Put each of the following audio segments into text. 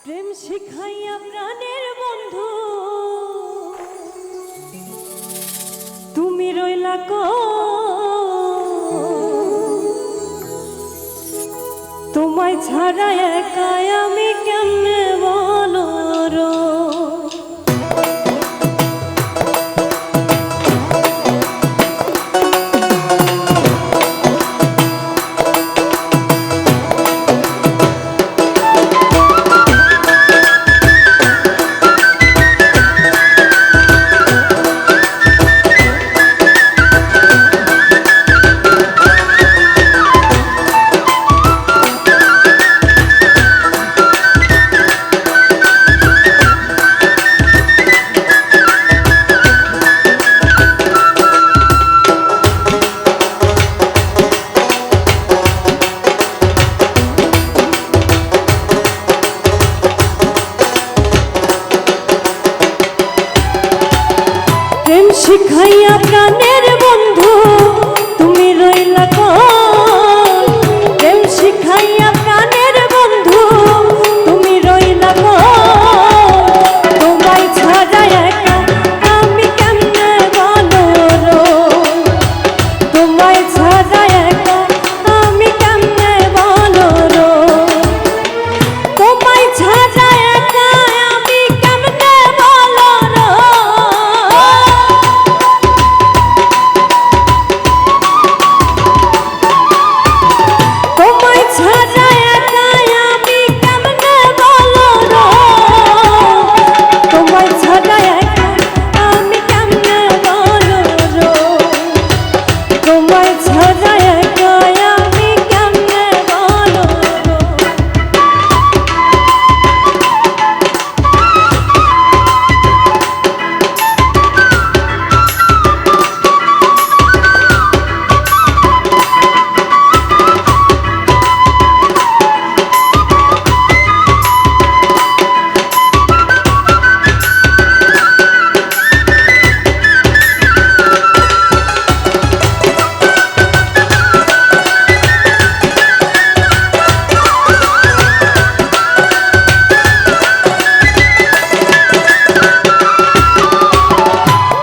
প্রেম শিখাইয়া প্রাণের বন্ধু তুমি রইলা তোমায় ছাড়া একা আমি কেমনে বলো প্রেম শিখাইয়া প্রাণের বন্ধু তুমি রইলা প্রেম শিখাইয়া প্রাণের বন্ধু তুমি রইলা তোমায় ছাড়া একা আমি কেমনে বলো তোমায় ছাড়া একা আমি কেমনে বলো তোমায় ছাড়া একা আমি কেমনে বলো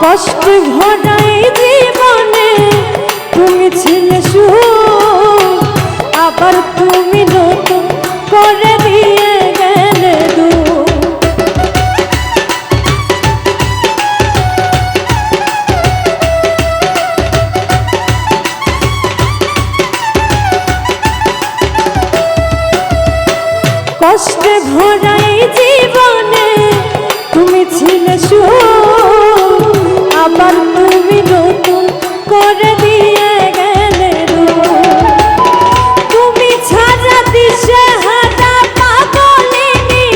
কষ্ট ভরাই জীবনে তুমি ছিলে সুখ আবার তুমি নতুন করে দিয়ে গেলে কষ্টে ভরাই জীবনে তুমি ছিলে সুখ আবার তুমি নতুন করে দিয়ে গেলে তুমি ছাড়া দিশে হারা পাগলিনী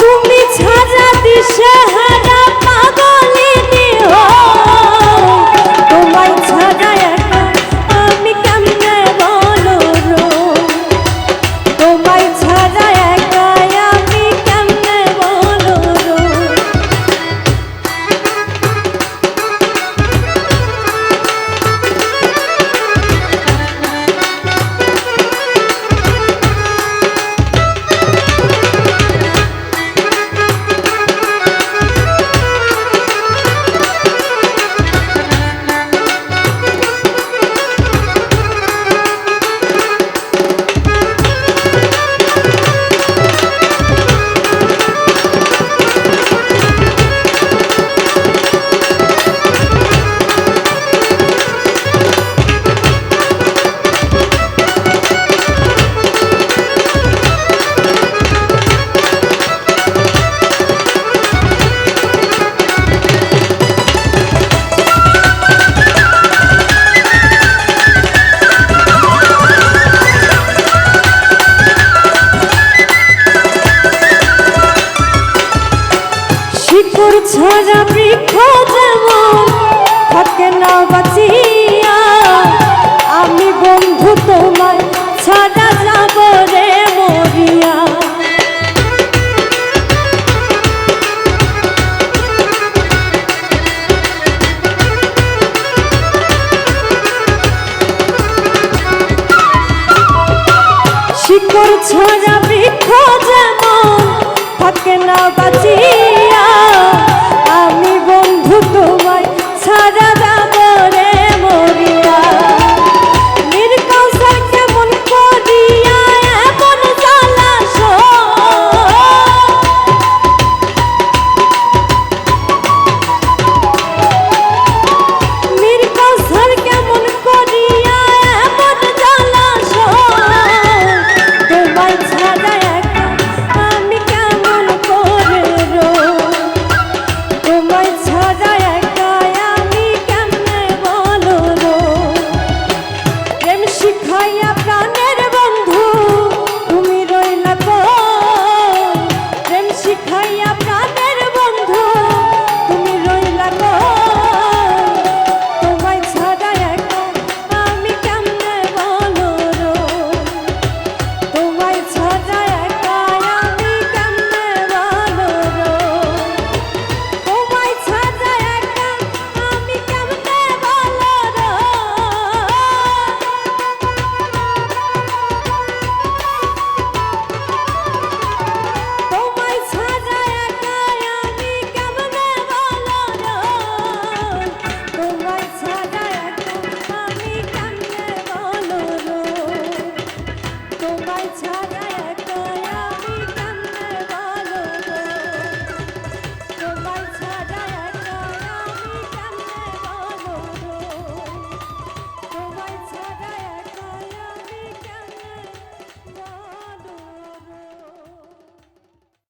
তুমি ছাড়া দিশে হারা পাগলিনী তোমায় ছাড়া একা আমি কেমনে বলো তোমায় ছাড়া একা আমি কেমনে বলো শিকড় ছাড়া বৃক্ষ যেমন থাকে না বাঁচিয়া আমি বন্ধু তোমায় ছাড়া যাব রে মরিয়া শিকড় ছড়া বৃক্ষ যেমন থাকে না বাঁচিয়ে